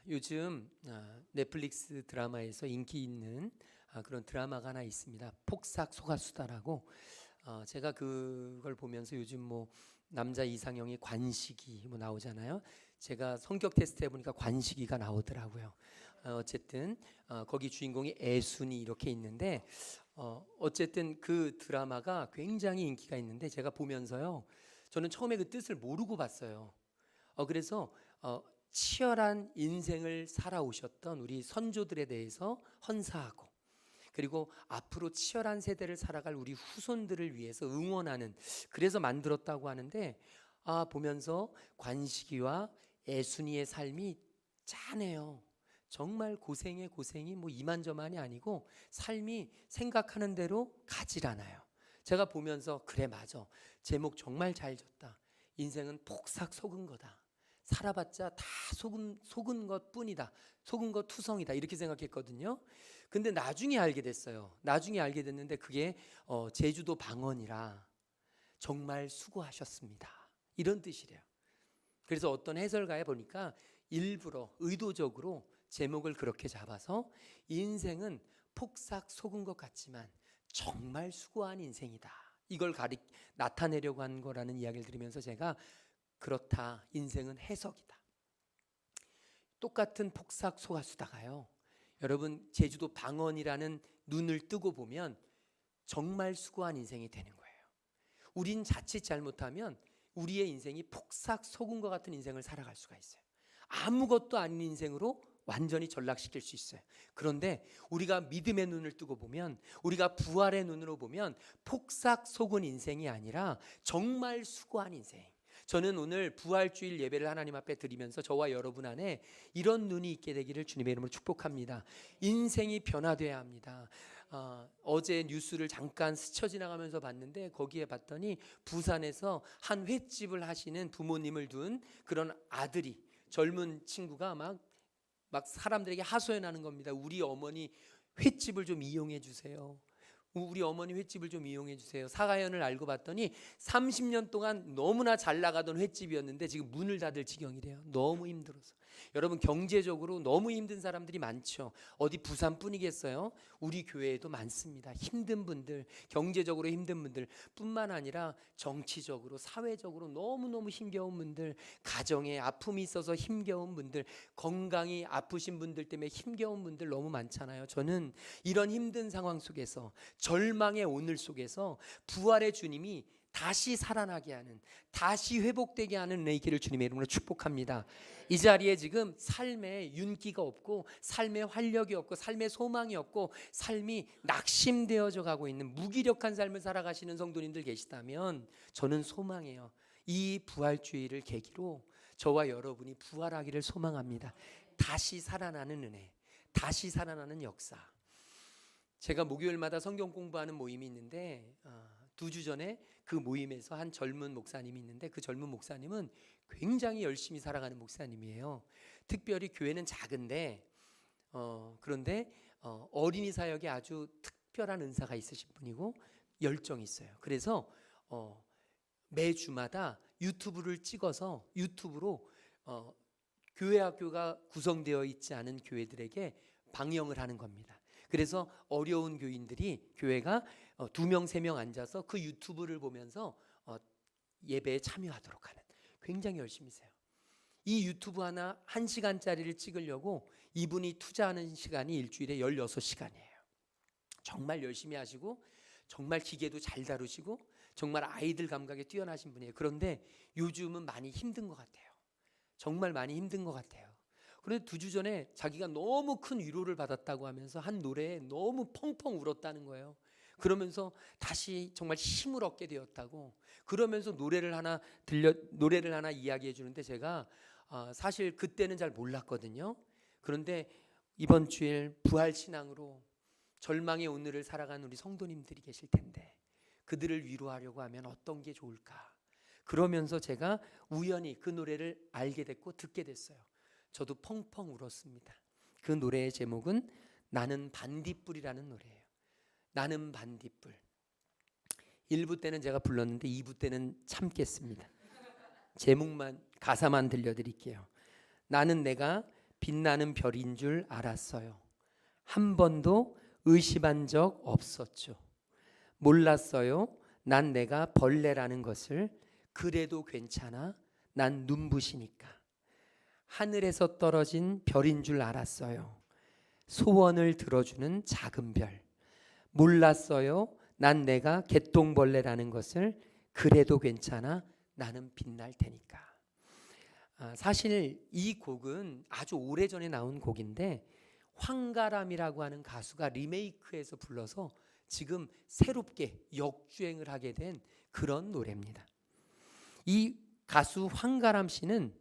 요즘 넷플릭스 드라마에서 인기 있는 그런 드라마가 하나 있습니다. 폭삭 속았수다라고. 제가 그걸 보면서 요즘 뭐 남자 이상형이 관식이 뭐 나오잖아요. 제가 성격 테스트 해보니까 관식이가 나오더라고요. 어쨌든 거기 주인공이 애순이 이렇게 있는데 어쨌든 그 드라마가 굉장히 인기가 있는데 제가 보면서요, 저는 처음에 그 뜻을 모르고 봤어요. 그래서 치열한 인생을 살아오셨던 우리 선조들에 대해서 헌사하고, 그리고 앞으로 치열한 세대를 살아갈 우리 후손들을 위해서 응원하는, 그래서 만들었다고 하는데, 보면서 관식이와 애순이의 삶이 짠해요. 정말 고생의 고생이 뭐 이만저만이 아니고 삶이 생각하는 대로 가질 않아요. 제가 보면서 그래, 맞아, 제목 정말 잘 졌다. 인생은 폭삭 속은 거다. 살아봤자 다 속은 것 뿐이다. 속은 것 투성이다. 이렇게 생각했거든요. 근데 나중에 알게 됐어요. 나중에 알게 됐는데 그게 제주도 방언이라 정말 수고하셨습니다, 이런 뜻이래요. 그래서 어떤 해설가에 보니까 일부러 의도적으로 제목을 그렇게 잡아서 인생은 폭삭 속은 것 같지만 정말 수고한 인생이다, 이걸 나타내려고 한 거라는 이야기를 들으면서 제가 그렇다, 인생은 해석이다. 똑같은 폭삭 속았수다가요, 여러분 제주도 방언이라는 눈을 뜨고 보면 정말 수고한 인생이 되는 거예요. 우린 자칫 잘못하면 우리의 인생이 폭삭 속은 것 같은 인생을 살아갈 수가 있어요. 아무것도 아닌 인생으로 완전히 전락시킬 수 있어요. 그런데 우리가 믿음의 눈을 뜨고 보면, 우리가 부활의 눈으로 보면 폭삭 속은 인생이 아니라 정말 수고한 인생. 저는 오늘 부활주일 예배를 하나님 앞에 드리면서 저와 여러분 안에 이런 눈이 있게 되기를 주님의 이름으로 축복합니다. 인생이 변화돼야 합니다. 어제 뉴스를 잠깐 스쳐 지나가면서 봤는데 거기에 봤더니 부산에서 한 횟집을 하시는 부모님을 둔 그런 아들이, 젊은 친구가 막 사람들에게 하소연하는 겁니다. 우리 어머니 횟집을 좀 이용해 주세요. 우리 어머니 횟집을 좀 이용해 주세요. 사가연을 알고 봤더니 30년 동안 너무나 잘 나가던 횟집이었는데 지금 문을 닫을 지경이래요. 너무 힘들어서. 여러분, 경제적으로 너무 힘든 사람들이 많죠. 어디 부산뿐이겠어요? 우리 교회에도 많습니다. 힘든 분들, 경제적으로 힘든 분들 뿐만 아니라 정치적으로, 사회적으로 너무너무 힘겨운 분들, 가정에 아픔이 있어서 힘겨운 분들, 건강이 아프신 분들 때문에 힘겨운 분들 너무 많잖아요. 저는 이런 힘든 상황 속에서, 절망의 오늘 속에서 부활의 주님이 다시 살아나게 하는, 다시 회복되게 하는 은혜의 길을 주님의 이름으로 축복합니다. 이 자리에 지금 삶에 윤기가 없고, 삶에 활력이 없고, 삶에 소망이 없고, 삶이 낙심되어져 가고 있는 무기력한 삶을 살아가시는 성도님들 계시다면 저는 소망해요. 이 부활주의를 계기로 저와 여러분이 부활하기를 소망합니다. 다시 살아나는 은혜, 다시 살아나는 역사. 제가 목요일마다 성경 공부하는 모임이 있는데 2주 전에 그 모임에서 한 젊은 목사님이 있는데, 그 젊은 목사님은 굉장히 열심히 살아가는 목사님이에요. 특별히 교회는 작은데 그런데 어린이 사역에 아주 특별한 은사가 있으신 분이고 열정이 있어요. 그래서 매주마다 유튜브를 찍어서 유튜브로 교회 학교가 구성되어 있지 않은 교회들에게 방영을 하는 겁니다. 그래서 어려운 교인들이, 교회가 2명 3명 앉아서 그 유튜브를 보면서 예배에 참여하도록 하는, 굉장히 열심히 세요. 이 유튜브 하나 1시간짜리를 찍으려고 이분이 투자하는 시간이 일주일에 16시간이에요. 정말 열심히 하시고 정말 기계도 잘 다루시고 정말 아이들 감각에 뛰어나신 분이에요. 그런데 요즘은 많이 힘든 것 같아요. 정말 많이 힘든 것 같아요. 그런데 2주 전에 자기가 너무 큰 위로를 받았다고 하면서 한 노래에 너무 펑펑 울었다는 거예요. 그러면서 다시 정말 힘을 얻게 되었다고. 그러면서 노래를 하나 이야기해 주는데, 제가 사실 그때는 잘 몰랐거든요. 그런데 이번 주일 부활 신앙으로 절망의 오늘을 살아가는 우리 성도님들이 계실 텐데, 그들을 위로하려고 하면 어떤 게 좋을까? 그러면서 제가 우연히 그 노래를 알게 됐고 듣게 됐어요. 저도 펑펑 울었습니다. 그 노래의 제목은 나는 반딧불이라는 노래예요. 나는 반딧불. 1부 때는 제가 불렀는데 2부 때는 참겠습니다. 제목만, 가사만 들려드릴게요. 나는 내가 빛나는 별인 줄 알았어요. 한 번도 의심한 적 없었죠. 몰랐어요. 난 내가 벌레라는 것을. 그래도 괜찮아. 난 눈부시니까. 하늘에서 떨어진 별인 줄 알았어요. 소원을 들어주는 작은 별. 몰랐어요. 난 내가 개똥벌레라는 것을. 그래도 괜찮아. 나는 빛날 테니까. 사실 이 곡은 아주 오래전에 나온 곡인데 황가람이라고 하는 가수가 리메이크해서 불러서 지금 새롭게 역주행을 하게 된 그런 노래입니다. 이 가수 황가람 씨는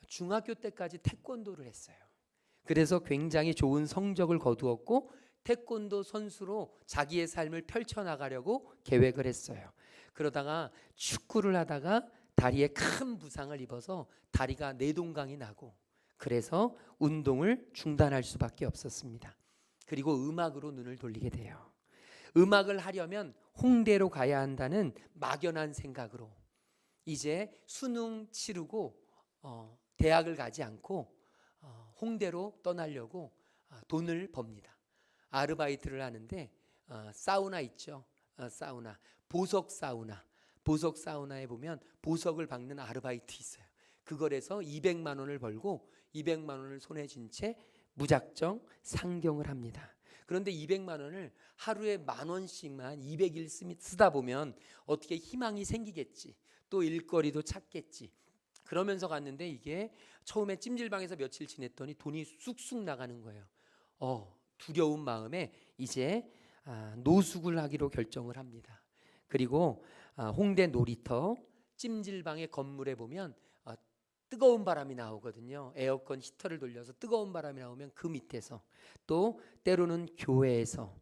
중학교 때까지 태권도를 했어요. 그래서 굉장히 좋은 성적을 거두었고 태권도 선수로 자기의 삶을 펼쳐나가려고 계획을 했어요. 그러다가 축구를 하다가 다리에 큰 부상을 입어서 다리가 내동강이 나고 그래서 운동을 중단할 수밖에 없었습니다. 그리고 음악으로 눈을 돌리게 돼요. 음악을 하려면 홍대로 가야 한다는 막연한 생각으로 이제 수능 치르고 대학을 가지 않고 홍대로 떠나려고 돈을 법니다. 아르바이트를 하는데 사우나 있죠. 사우나, 보석 사우나. 보석 사우나에 보면 보석을 박는 아르바이트 있어요. 그걸 해서 200만 원을 벌고 200만 원을 손에 쥔 채 무작정 상경을 합니다. 그런데 200만 원을 하루에 10,000원씩만 200일 쓰다 보면 어떻게 희망이 생기겠지. 또 일거리도 찾겠지. 그러면서 갔는데 이게 처음에 찜질방에서 며칠 지냈더니 돈이 쑥쑥 나가는 거예요. 두려운 마음에 이제 노숙을 하기로 결정을 합니다. 그리고 홍대 놀이터 찜질방의 건물에 보면 뜨거운 바람이 나오거든요. 에어컨 히터를 돌려서 뜨거운 바람이 나오면 그 밑에서 또 때로는 교회에서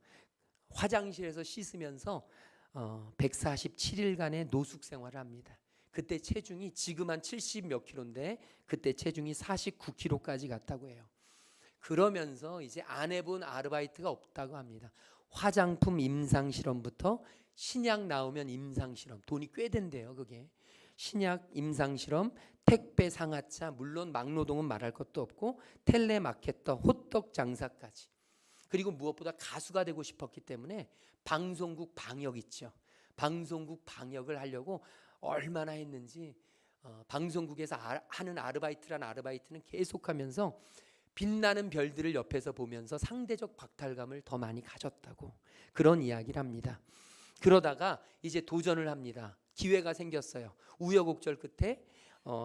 화장실에서 씻으면서 147일간의 노숙 생활을 합니다. 그때 체중이 지금 한 70 몇 킬로인데 그때 체중이 49킬로까지 갔다고 해요. 그러면서 이제 안 해본 아르바이트가 없다고 합니다. 화장품 임상 실험부터 신약 나오면 임상 실험, 돈이 꽤 된대요. 그게 신약 임상 실험, 택배 상하차, 물론 막노동은 말할 것도 없고 텔레마케터, 호떡 장사까지. 그리고 무엇보다 가수가 되고 싶었기 때문에 방송국 방역 있죠. 방송국 방역을 하려고 얼마나 했는지 방송국에서 하는 아르바이트는 계속하면서 빛나는 별들을 옆에서 보면서 상대적 박탈감을 더 많이 가졌다고 그런 이야기를 합니다. 그러다가 이제 도전을 합니다. 기회가 생겼어요. 우여곡절 끝에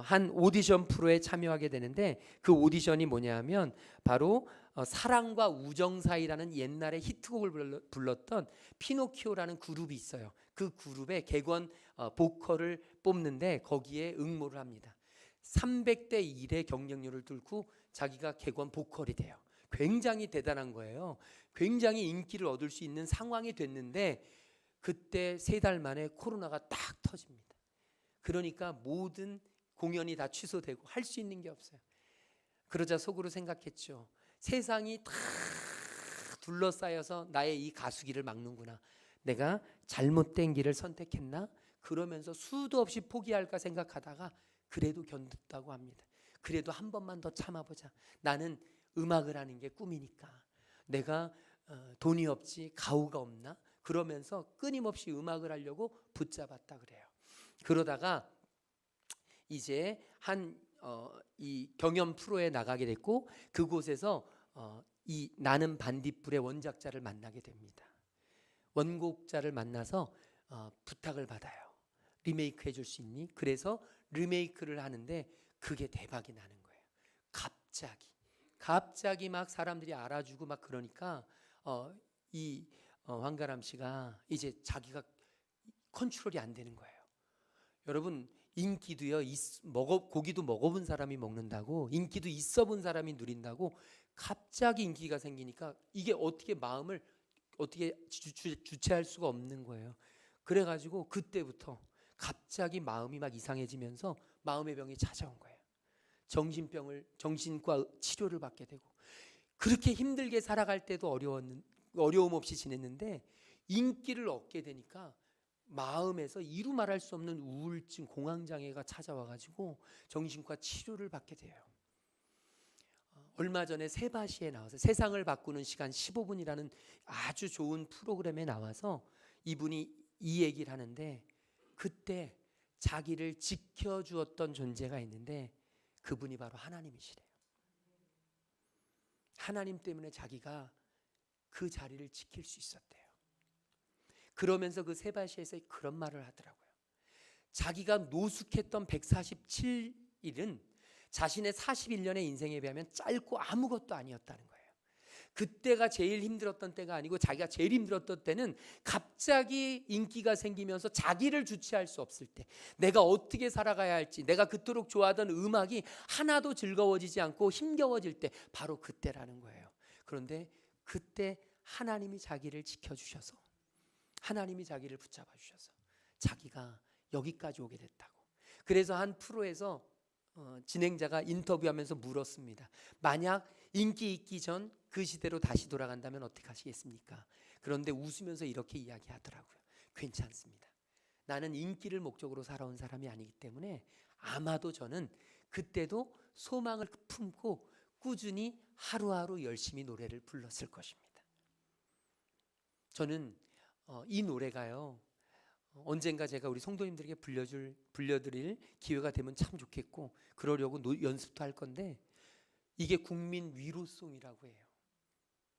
한 오디션 프로에 참여하게 되는데 그 오디션이 뭐냐면 바로 사랑과 우정 사이라는 옛날에 히트곡을 불렀던 피노키오라는 그룹이 있어요. 그 그룹의 객원 보컬을 뽑는데 거기에 응모를 합니다. 300대 1의 경쟁률을 뚫고 자기가 객원 보컬이 돼요. 굉장히 대단한 거예요. 굉장히 인기를 얻을 수 있는 상황이 됐는데 그때 3달 만에 코로나가 딱 터집니다. 그러니까 모든 공연이 다 취소되고 할 수 있는 게 없어요. 그러자 속으로 생각했죠. 세상이 다 둘러싸여서 나의 이 가수길을 막는구나. 내가 잘못된 길을 선택했나? 그러면서 수도 없이 포기할까 생각하다가 그래도 견뎠다고 합니다. 그래도 한 번만 더 참아보자. 나는 음악을 하는 게 꿈이니까. 내가 돈이 없지 가오가 없나? 그러면서 끊임없이 음악을 하려고 붙잡았다 그래요. 그러다가 이제 이 경연 프로에 나가게 됐고 그곳에서 이 나는 반딧불의 원작자를 만나게 됩니다. 원곡자를 만나서 부탁을 받아요. 리메이크 해줄 수 있니? 그래서 리메이크를 하는데 그게 대박이 나는 거예요. 갑자기 막 사람들이 알아주고 막 그러니까 이 황가람 씨가 이제 자기가 컨트롤이 안 되는 거예요. 여러분 인기도요 고기도 먹어본 사람이 먹는다고 인기도 있어본 사람이 누린다고 갑자기 인기가 생기니까 이게 어떻게 마음을 어떻게 주체할 수가 없는 거예요. 그래가지고 그때부터 갑자기 마음이 막 이상해지면서 마음의 병이 찾아온 거예요. 정신과 치료를 받게 되고 그렇게 힘들게 살아갈 때도 어려움 없이 지냈는데 인기를 얻게 되니까 마음에서 이루 말할 수 없는 우울증, 공황장애가 찾아와가지고 정신과 치료를 받게 돼요. 얼마 전에 세바시에 나와서 세상을 바꾸는 시간 15분이라는 아주 좋은 프로그램에 나와서 이분이 이 얘기를 하는데, 그때 자기를 지켜주었던 존재가 있는데 그분이 바로 하나님이시래요. 하나님 때문에 자기가 그 자리를 지킬 수 있었대요. 그러면서 그 세바시에서 그런 말을 하더라고요. 자기가 노숙했던 147일은 자신의 41년의 인생에 비하면 짧고 아무것도 아니었다는 거예요. 그때가 제일 힘들었던 때가 아니고 자기가 제일 힘들었던 때는 갑자기 인기가 생기면서 자기를 주체할 수 없을 때, 내가 어떻게 살아가야 할지, 내가 그토록 좋아하던 음악이 하나도 즐거워지지 않고 힘겨워질 때, 바로 그때라는 거예요. 그런데 그때 하나님이 자기를 지켜주셔서, 하나님이 자기를 붙잡아 주셔서 자기가 여기까지 오게 됐다고. 그래서 한 프로에서 진행자가 인터뷰하면서 물었습니다. 만약 인기 있기 전 그 시대로 다시 돌아간다면 어떻게 하시겠습니까? 그런데 웃으면서 이렇게 이야기하더라고요. 괜찮습니다. 나는 인기를 목적으로 살아온 사람이 아니기 때문에 아마도 저는 그때도 소망을 품고 꾸준히 하루하루 열심히 노래를 불렀을 것입니다. 저는 이 노래가요, 언젠가 제가 우리 성도님들에게 불려드릴 기회가 되면 참 좋겠고, 그러려고 연습도 할 건데, 이게 국민 위로송이라고 해요.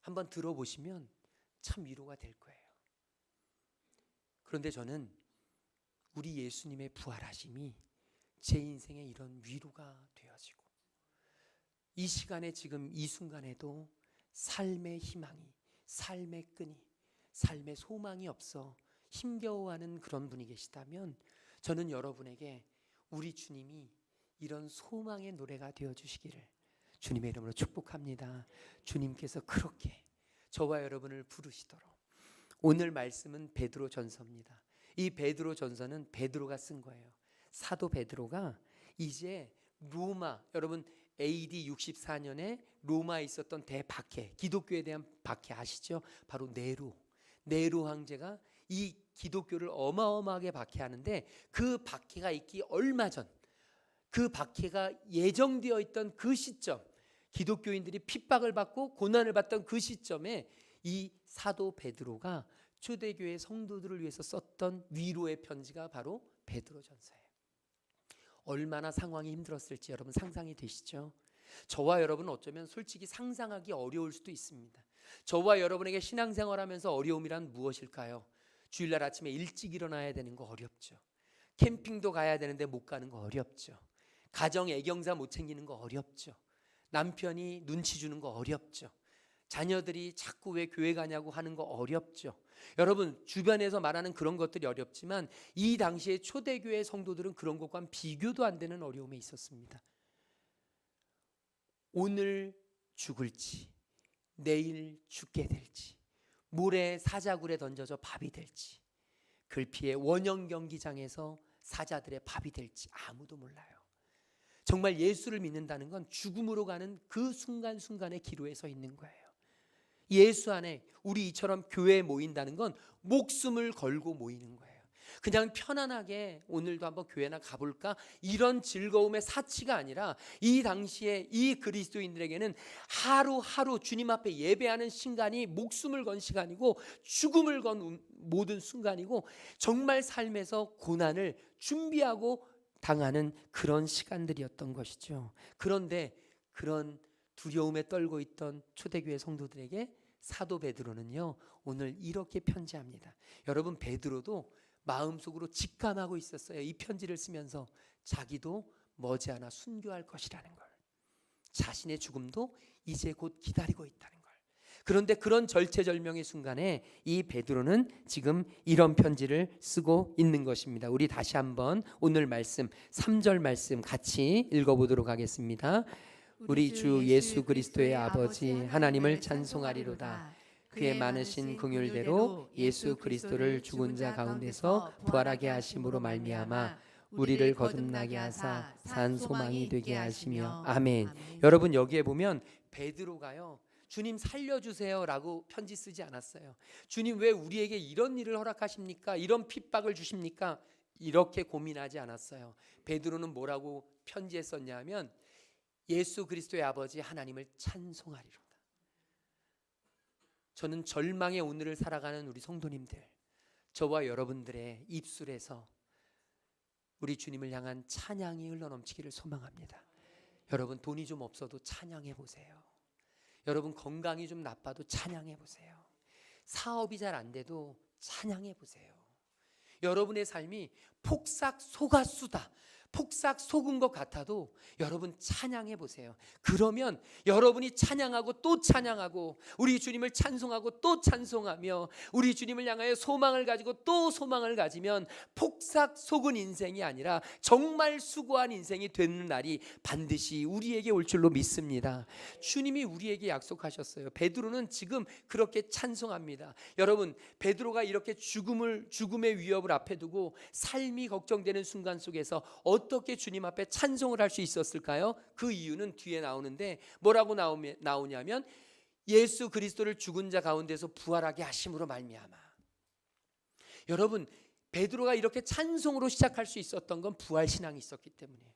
한번 들어보시면 참 위로가 될 거예요. 그런데 저는 우리 예수님의 부활하심이 제 인생에 이런 위로가 되어지고, 이 시간에 지금 이 순간에도 삶의 희망이, 삶의 끈이, 삶의 소망이 없어 힘겨워하는 그런 분이 계시다면, 저는 여러분에게 우리 주님이 이런 소망의 노래가 되어주시기를 주님의 이름으로 축복합니다. 주님께서 그렇게 저와 여러분을 부르시도록. 오늘 말씀은 베드로 전서입니다. 이 베드로 전서는 베드로가 쓴 거예요. 사도 베드로가 이제 로마, 여러분 AD 64년에 로마에 있었던 대박해, 기독교에 대한 박해 아시죠? 바로 네로 황제가 이 기독교를 어마어마하게 박해하는데, 그 박해가 있기 얼마 전, 그 박해가 예정되어 있던 그 시점, 기독교인들이 핍박을 받고 고난을 받던 그 시점에 이 사도 베드로가 초대교회 성도들을 위해서 썼던 위로의 편지가 바로 베드로전서예요. 얼마나 상황이 힘들었을지 여러분 상상이 되시죠? 저와 여러분은 어쩌면 솔직히 상상하기 어려울 수도 있습니다. 저와 여러분에게 신앙생활하면서 어려움이란 무엇일까요? 주일날 아침에 일찍 일어나야 되는 거 어렵죠. 캠핑도 가야 되는데 못 가는 거 어렵죠. 가정 애경사 못 챙기는 거 어렵죠. 남편이 눈치 주는 거 어렵죠. 자녀들이 자꾸 왜 교회 가냐고 하는 거 어렵죠. 여러분 주변에서 말하는 그런 것들이 어렵지만, 이 당시에 초대교회 성도들은 그런 것과는 비교도 안 되는 어려움에 있었습니다. 오늘 죽을지, 내일 죽게 될지, 모레 사자굴에 던져져 밥이 될지, 글피의 원형 경기장에서 사자들의 밥이 될지 아무도 몰라요. 정말 예수를 믿는다는 건 죽음으로 가는 그 순간순간의 기로에 서 있는 거예요. 예수 안에 우리 이처럼 교회에 모인다는 건 목숨을 걸고 모이는 거예요. 그냥 편안하게 오늘도 한번 교회나 가볼까, 이런 즐거움의 사치가 아니라, 이 당시에 이 그리스도인들에게는 하루하루 주님 앞에 예배하는 시간이 목숨을 건 시간이고, 죽음을 건 모든 순간이고, 정말 삶에서 고난을 준비하고 당하는 그런 시간들이었던 것이죠. 그런데 그런 두려움에 떨고 있던 초대교회 성도들에게 사도 베드로는요, 오늘 이렇게 편지합니다. 여러분, 베드로도 마음속으로 직감하고 있었어요. 이 편지를 쓰면서 자기도 머지않아 순교할 것이라는 걸, 자신의 죽음도 이제 곧 기다리고 있다는 걸. 그런데 그런 절체절명의 순간에 이 베드로는 지금 이런 편지를 쓰고 있는 것입니다. 우리 다시 한번 오늘 말씀 3절 말씀 같이 읽어보도록 하겠습니다. 우리 주 예수 그리스도의 아버지 하나님을 찬송하리로다. 그의 많으신 긍휼대로 예수 그리스도를 죽은 자 가운데서 부활하게 하심으로 말미암아 우리를 거듭나게 하사 산 소망이 되게 하시며. 아멘. 여러분, 여기에 보면 베드로가요, 주님 살려주세요 라고 편지 쓰지 않았어요. 주님 왜 우리에게 이런 일을 허락하십니까? 이런 핍박을 주십니까? 이렇게 고민하지 않았어요. 베드로는 뭐라고 편지에 썼냐면, 예수 그리스도의 아버지 하나님을 찬송하리로다. 저는 절망의 오늘을 살아가는 우리 성도님들, 저와 여러분들의 입술에서 우리 주님을 향한 찬양이 흘러넘치기를 소망합니다. 여러분, 돈이 좀 없어도 찬양해 보세요. 여러분, 건강이 좀 나빠도 찬양해 보세요. 사업이 잘 안 돼도 찬양해 보세요. 여러분의 삶이 폭삭 속았수다, 폭삭 속은 것 같아도 여러분 찬양해 보세요. 그러면 여러분이 찬양하고 또 찬양하고 우리 주님을 찬송하고 또 찬송하며 우리 주님을 향하여 소망을 가지고 또 소망을 가지면 폭삭 속은 인생이 아니라 정말 수고한 인생이 되는 날이 반드시 우리에게 올 줄로 믿습니다. 주님이 우리에게 약속하셨어요. 베드로는 지금 그렇게 찬송합니다. 여러분, 베드로가 이렇게 죽음의 위협을 앞에 두고 삶이 걱정되는 순간 속에서 어떻게 주님 앞에 찬송을 할 수 있었을까요? 그 이유는 뒤에 나오는데 뭐라고 나오냐면 예수 그리스도를 죽은 자 가운데서 부활하게 하심으로 말미암아. 여러분, 베드로가 이렇게 찬송으로 시작할 수 있었던 건 부활신앙이 있었기 때문이에요.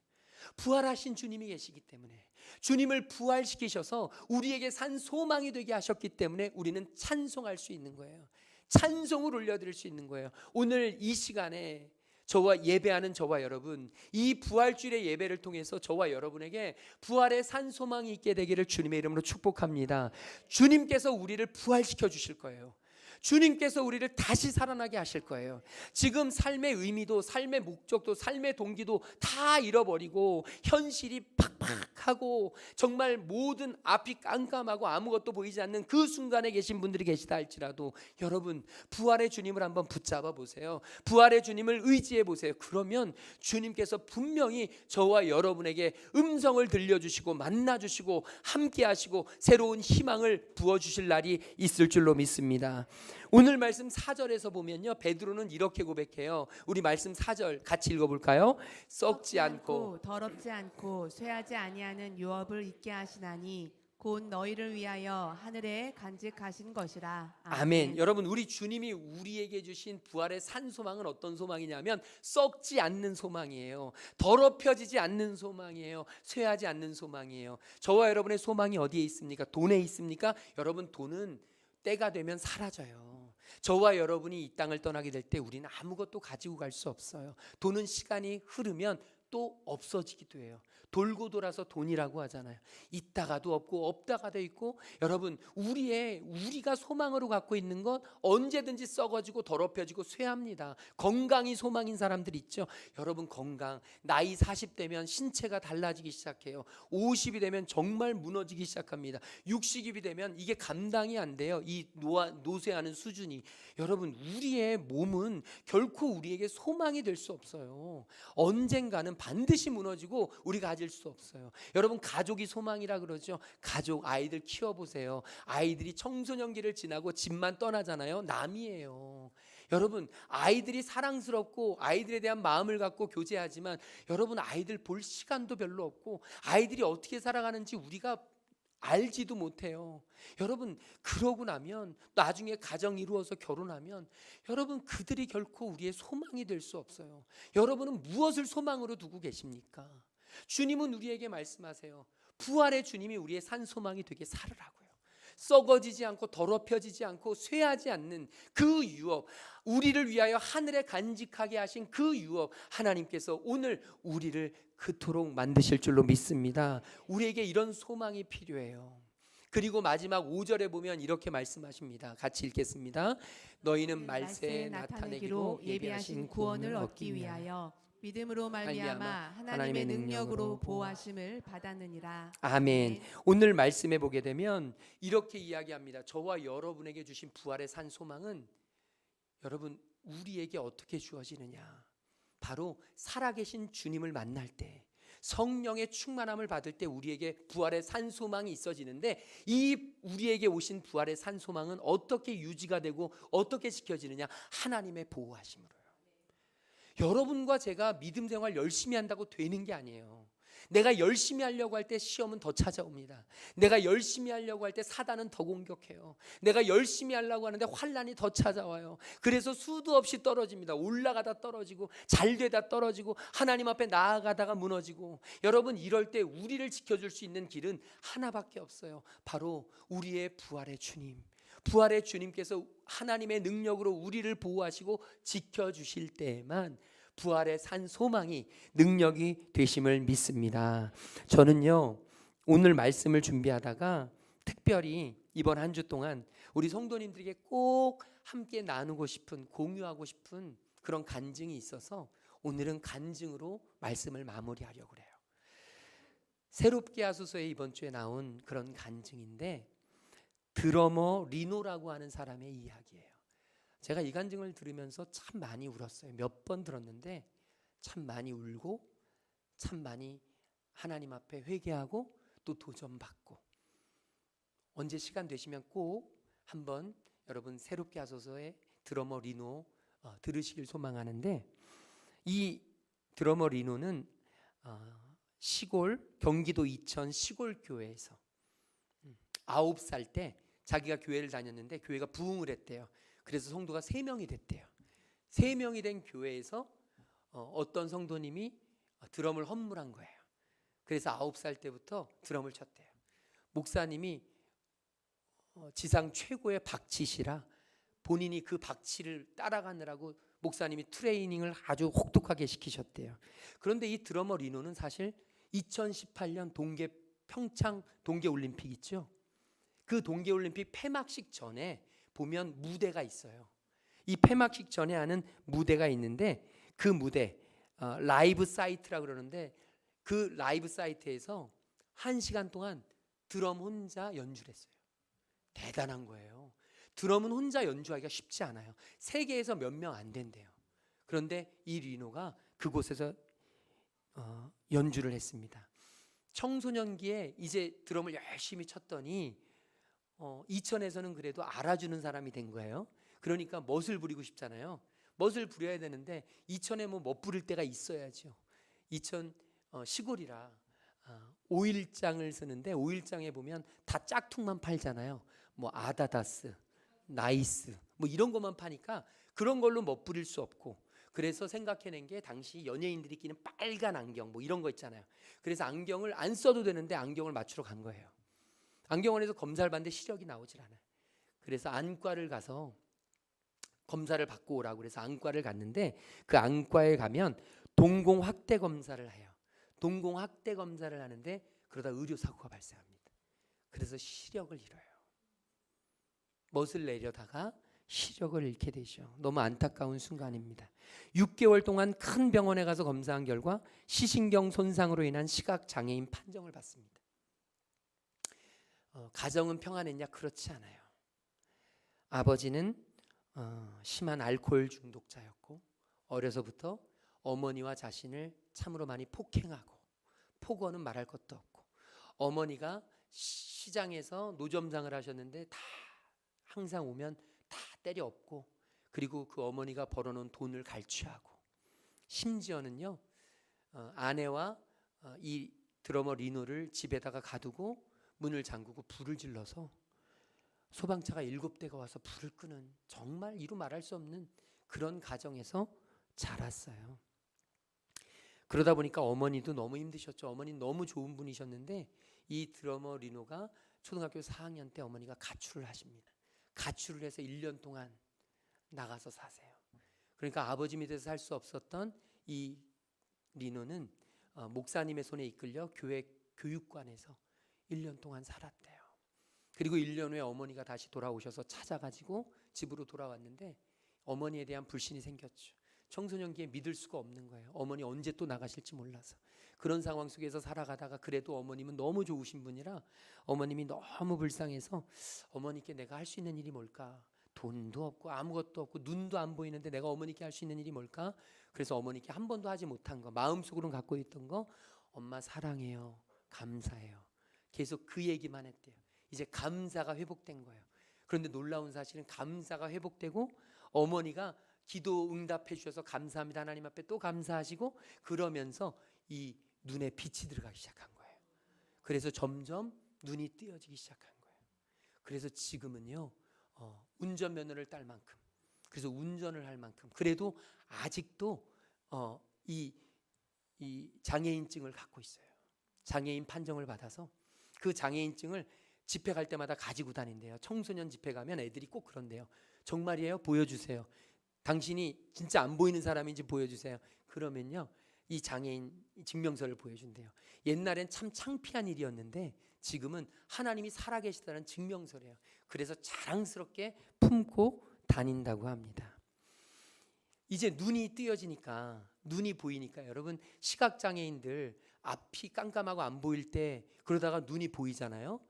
부활하신 주님이 계시기 때문에, 주님을 부활시키셔서 우리에게 산 소망이 되게 하셨기 때문에 우리는 찬송할 수 있는 거예요. 찬송을 올려드릴 수 있는 거예요. 오늘 이 시간에 저와 예배하는 저와 여러분, 이 부활주일의 예배를 통해서 저와 여러분에게 부활의 산 소망이 있게 되기를 주님의 이름으로 축복합니다. 주님께서 우리를 부활시켜 주실 거예요. 주님께서 우리를 다시 살아나게 하실 거예요. 지금 삶의 의미도 삶의 목적도 삶의 동기도 다 잃어버리고 현실이 팍팍하고 정말 모든 앞이 깜깜하고 아무것도 보이지 않는 그 순간에 계신 분들이 계시다 할지라도 여러분, 부활의 주님을 한번 붙잡아 보세요. 부활의 주님을 의지해 보세요. 그러면 주님께서 분명히 저와 여러분에게 음성을 들려주시고 만나주시고 함께하시고 새로운 희망을 부어주실 날이 있을 줄로 믿습니다. 오늘 말씀 4절에서 보면요, 베드로는 이렇게 고백해요. 우리 말씀 4절 같이 읽어볼까요? 썩지 않고 더럽지 않고 쇠하지 아니하는 유업을 있게 하시나니 곧 너희를 위하여 하늘에 간직하신 것이라. 아멘. 여러분, 우리 주님이 우리에게 주신 부활의 산 소망은 어떤 소망이냐면 썩지 않는 소망이에요. 더럽혀지지 않는 소망이에요. 쇠하지 않는 소망이에요. 저와 여러분의 소망이 어디에 있습니까? 돈에 있습니까? 여러분, 돈은 때가 되면 사라져요. 저와 여러분이 이 땅을 떠나게 될 때 우리는 아무것도 가지고 갈 수 없어요. 돈은 시간이 흐르면 또 없어지기도 해요. 돌고 돌아서 돈이라고 하잖아요. 있다가도 없고 없다가도 있고, 여러분, 우리가 소망으로 갖고 있는 것 언제든지 썩어지고 더럽혀지고 쇠합니다. 건강이 소망인 사람들 있죠. 여러분, 건강, 나이 40대면 신체가 달라지기 시작해요. 50이 되면 정말 무너지기 시작합니다. 60이 되면 이게 감당이 안 돼요. 이 노쇠하는 수준이. 여러분, 우리의 몸은 결코 우리에게 소망이 될 수 없어요. 언젠가는 반드시 무너지고 우리가 가질 수 없어요. 여러분, 가족이 소망이라 그러죠. 가족, 아이들 키워보세요. 아이들이 청소년기를 지나고 집만 떠나잖아요. 남이에요. 여러분, 아이들이 사랑스럽고 아이들에 대한 마음을 갖고 교제하지만 여러분, 아이들 볼 시간도 별로 없고 아이들이 어떻게 살아가는지 우리가 알지도 못해요. 여러분, 그러고 나면 나중에 가정 이루어서 결혼하면 여러분, 그들이 결코 우리의 소망이 될 수 없어요. 여러분은 무엇을 소망으로 두고 계십니까? 주님은 우리에게 말씀하세요. 부활의 주님이 우리의 산 소망이 되게 살으라고요. 썩어지지 않고 더럽혀지지 않고 쇠하지 않는 그 유업, 우리를 위하여 하늘에 간직하게 하신 그 유업, 하나님께서 오늘 우리를 그토록 만드실 줄로 믿습니다. 우리에게 이런 소망이 필요해요. 그리고 마지막 5절에 보면 이렇게 말씀하십니다. 같이 읽겠습니다. 너희는 말세에 나타내기로 예비하신 구원을 얻기 위하여 믿음으로 말미암아 하나님의 능력으로 보호하심을 받았느니라. 아멘. 오늘 말씀해 보게 되면 이렇게 이야기합니다. 저와 여러분에게 주신 부활의 산 소망은 여러분, 우리에게 어떻게 주어지느냐? 바로 살아계신 주님을 만날 때, 성령의 충만함을 받을 때 우리에게 부활의 산 소망이 있어지는데, 이 우리에게 오신 부활의 산 소망은 어떻게 유지가 되고 어떻게 지켜지느냐? 하나님의 보호하심으로요. 여러분과 제가 믿음 생활 열심히 한다고 되는 게 아니에요. 내가 열심히 하려고 할 때 시험은 더 찾아옵니다. 내가 열심히 하려고 할 때 사단은 더 공격해요. 내가 열심히 하려고 하는데 환난이 더 찾아와요. 그래서 수도 없이 떨어집니다. 올라가다 떨어지고 잘 되다 떨어지고 하나님 앞에 나아가다가 무너지고. 여러분, 이럴 때 우리를 지켜줄 수 있는 길은 하나밖에 없어요. 바로 우리의 부활의 주님. 부활의 주님께서 하나님의 능력으로 우리를 보호하시고 지켜주실 때에만 부활의 산 소망이 능력이 되심을 믿습니다. 저는요, 오늘 말씀을 준비하다가 특별히 이번 한 주 동안 우리 성도님들에게 꼭 함께 나누고 싶은, 공유하고 싶은 그런 간증이 있어서 오늘은 간증으로 말씀을 마무리하려고 그래요. 새롭게 하소서에 이번 주에 나온 그런 간증인데, 드러머 리노라고 하는 사람의 이야기예요. 제가 이 간증을 들으면서 참 많이 울었어요. 몇 번 들었는데 참 많이 울고 참 많이 하나님 앞에 회개하고 또 도전받고. 언제 시간 되시면 꼭 한번 여러분 새롭게 하소서의 드러머 리노 들으시길 소망하는데, 이 드러머 리노는 시골 경기도 이천 시골 교회에서 9살 때 자기가 교회를 다녔는데 교회가 부흥을 했대요. 그래서 성도가 3명이 됐대요. 3명이 된 교회에서 어떤 성도님이 드럼을 헌물한 거예요. 그래서 9살 때부터 드럼을 쳤대요. 목사님이 지상 최고의 박치시라 본인이 그 박치를 따라가느라고 목사님이 트레이닝을 아주 혹독하게 시키셨대요. 그런데 이 드러머 리노는 사실 2018년 평창 동계올림픽 있죠. 그 동계올림픽 폐막식 전에 보면 무대가 있어요. 이 폐막식 전에 하는 무대가 있는데, 그 무대 라이브 사이트라 그러는데, 그 라이브 사이트에서 1시간 동안 드럼 혼자 연주를 했어요. 대단한 거예요. 드럼은 혼자 연주하기가 쉽지 않아요. 세계에서 몇 명 안 된대요. 그런데 이 리노가 그곳에서 연주를 했습니다. 청소년기에 이제 드럼을 열심히 쳤더니 이천에서는 그래도 알아주는 사람이 된 거예요. 그러니까 멋을 부리고 싶잖아요. 멋을 부려야 되는데 이천에 멋 부릴 때가 있어야죠. 이천 시골이라 오일장을 쓰는데, 오일장에 보면 다 짝퉁만 팔잖아요. 아다다스, 나이스 이런 것만 파니까 그런 걸로 멋 부릴 수 없고, 그래서 생각해낸 게 당시 연예인들이 끼는 빨간 안경 이런 거 있잖아요. 그래서 안경을 안 써도 되는데 안경을 맞추러 간 거예요. 안경원에서 검사를 받는데 시력이 나오질 않아요. 그래서 안과를 가서 검사를 받고 오라고 그래서 안과를 갔는데, 그 안과에 가면 동공 확대 검사를 해요. 동공 확대 검사를 하는데 그러다 의료 사고가 발생합니다. 그래서 시력을 잃어요. 멋을 내려다가 시력을 잃게 되죠. 너무 안타까운 순간입니다. 6개월 동안 큰 병원에 가서 검사한 결과 시신경 손상으로 인한 시각 장애인 판정을 받습니다. 가정은 평안했냐? 그렇지 않아요. 아버지는 심한 알코올 중독자였고, 어려서부터 어머니와 자신을 참으로 많이 폭행하고, 폭언은 말할 것도 없고, 어머니가 시장에서 노점상을 하셨는데 다 항상 오면 다 때려 엎고, 그리고 그 어머니가 벌어놓은 돈을 갈취하고, 심지어는요 아내와 이 드러머 리노를 집에다가 가두고 문을 잠그고 불을 질러서 소방차가 7대가 와서 불을 끄는, 정말 이루 말할 수 없는 그런 가정에서 자랐어요. 그러다 보니까 어머니도 너무 힘드셨죠. 어머니는 너무 좋은 분이셨는데 이 드러머 리노가 초등학교 4학년 때 어머니가 가출을 하십니다. 가출을 해서 1년 동안 나가서 사세요. 그러니까 아버지 밑에서 살 수 없었던 이 리노는 목사님의 손에 이끌려 교회 교육관에서 1년 동안 살았대요. 그리고 1년 후에 어머니가 다시 돌아오셔서 찾아가지고 집으로 돌아왔는데 어머니에 대한 불신이 생겼죠. 청소년기에 믿을 수가 없는 거예요. 어머니 언제 또 나가실지 몰라서. 그런 상황 속에서 살아가다가 그래도 어머님은 너무 좋으신 분이라 어머님이 너무 불쌍해서 어머니께 내가 할 수 있는 일이 뭘까? 돈도 없고 아무것도 없고 눈도 안 보이는데 내가 어머니께 할 수 있는 일이 뭘까? 그래서 어머니께 한 번도 하지 못한 거, 마음속으로는 갖고 있던 거, 엄마 사랑해요, 감사해요. 계속 그 얘기만 했대요. 이제 감사가 회복된 거예요. 그런데 놀라운 사실은 감사가 회복되고 어머니가 기도 응답해 주셔서 감사합니다 하나님 앞에 또 감사하시고, 그러면서 이 눈에 빛이 들어가기 시작한 거예요. 그래서 점점 눈이 뜨여지기 시작한 거예요. 그래서 지금은요 운전면허를 딸 만큼, 그래서 운전을 할 만큼, 그래도 아직도 이 장애인증을 갖고 있어요. 장애인 판정을 받아서 그 장애인증을 집회 갈 때마다 가지고 다닌대요. 청소년 집회 가면 애들이 꼭 그런대요. 정말이에요? 보여주세요. 당신이 진짜 안 보이는 사람인지 보여주세요. 그러면요 이 장애인 증명서를 보여준대요. 옛날엔 참 창피한 일이었는데 지금은 하나님이 살아계시다는 증명서래요. 그래서 자랑스럽게 품고 다닌다고 합니다. 이제 눈이 뜨여지니까, 눈이 보이니까 여러분, 시각장애인들 앞이 깜깜하고 안 보일 때 그러다가 눈이 보이잖아요.